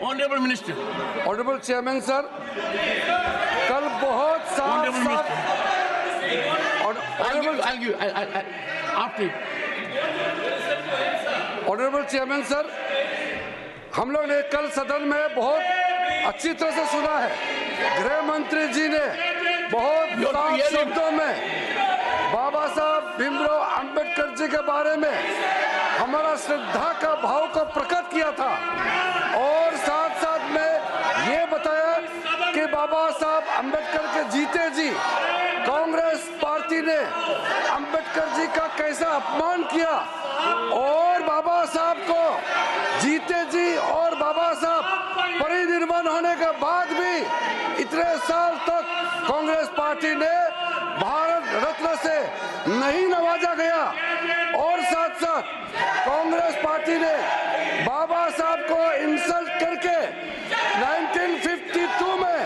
Honourable minister, honourable chairman sir, कल बहुत honourable chairman sir, हम लोग ने कल सदन में बहुत अच्छी तरह से सुना है। गृह मंत्री जी ने बहुत साफ शब्दों में बाबा साहब भीमराव अंबेडकर जी के बारे में हमारा श्रद्धा का भाव को प्रकट किया था और साथ साथ में ये बताया कि बाबा साहब अंबेडकर के जीते जी कांग्रेस पार्टी ने अंबेडकर जी का कैसा अपमान किया और बाबा साहब को जीते जी और बाबा साहब परिनिर्वाण होने के बाद भी इतने साल तक कांग्रेस पार्टी ने भारत रत्न से नहीं नवाजा गया और साथ साथ कांग्रेस पार्टी ने बाबा साहब को इंसल्ट करके 1952 में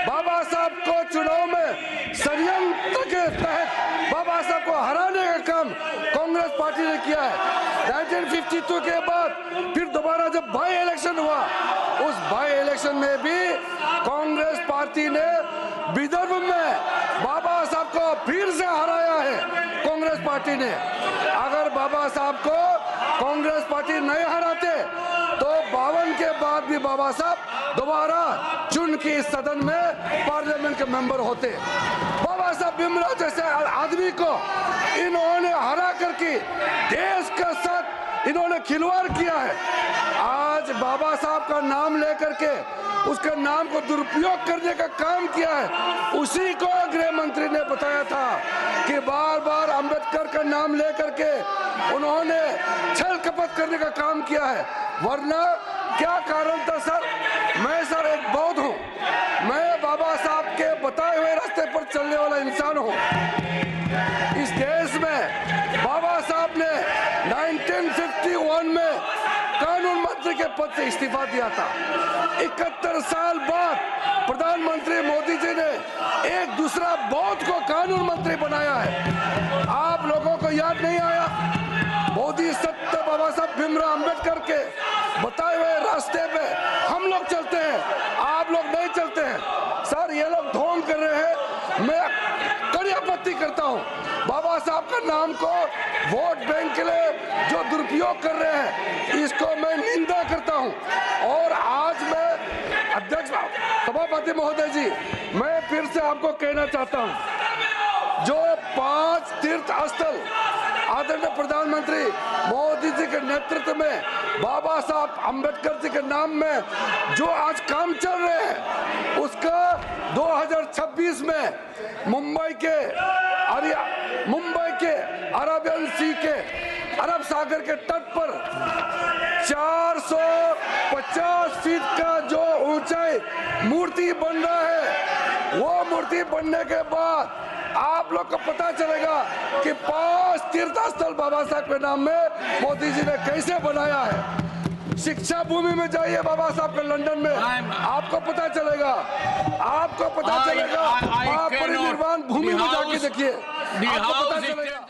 बाबा साहब को चुनाव में षड्यंत्र के तहत बाबा साहब को हराने का काम कांग्रेस पार्टी ने किया है। 1952 के बाद फिर दोबारा जब बाई इलेक्शन हुआ, उस बाई इलेक्शन में भी कांग्रेस पार्टी ने विदर्भ में बाबा साहब को फिर से हराया है। कांग्रेस पार्टी ने अगर बाबा साहब को कांग्रेस पार्टी नहीं हराते तो 52 के बाद भी बाबा साहब दोबारा चुन के इस सदन में पार्लियामेंट के मेंबर होते। बाबा साहब भीमराव जैसे आदमी को इन्होंने हरा करके देश के साथ इन्होंने खिलवाड़ किया है। आज बाबा साहब का नाम लेकर के उसके नाम को दुरुपयोग करने का काम किया है। उसी को गृह मंत्री ने बताया था कि बार बार अंबेडकर का नाम लेकर के उन्होंने छल कपट करने का काम किया है। वरना क्या कारण था सर? मैं सर एक बौद्ध हूँ, मैं बाबा साहब के बताए हुए रास्ते पर चलने वाला इंसान हूँ। इस देश में बाबा साहब ने 1951 में कानून मंत्री के पद से इस्तीफा दिया था। 71 साल बाद प्रधानमंत्री मोदी जी ने एक दूसरा बौद्ध को कानून मंत्री बनाया है। आप लोगों को याद नहीं आया? मोदी सत्य बाबा साहब भीमराव अंबेडकर के बताए हुए रास्ते पे हम लोग चलते हैं, आप लोग नहीं चलते हैं। सर ये लोग ढोंग कर रहे हैं, मैं कड़ी आपत्ति करता हूँ। बाबा साहब का नाम को वोट बैंक के लिए जो दुरुपयोग कर रहे हैं, इसको मैं निंदा करता हूँ। और आज मैं अध्यक्ष सभापति महोदय जी, मैं फिर से आपको कहना चाहता हूँ, जो 5 तीर्थ स्थल आदरणीय प्रधानमंत्री मोदी जी के नेतृत्व में बाबा साहब अंबेडकर जी के नाम में जो आज काम चल रहे हैं, उसका 2026 में मुंबई के अरेबियन सी के अरब सागर के तट पर 450 फीट का जो ऊंचाई मूर्ति बन रहा है, वो मूर्ति बनने के बाद आप लोग को पता चलेगा कि 5 तीर्थ स्थल बाबा साहब के नाम में मोदी जी ने कैसे बनाया है। शिक्षा भूमि में जाइए बाबा साहब के लंदन में, आपको पता चलेगा, आप परिनिर्वाण भूमि में जाके देखिए, आपको पता चलेगा।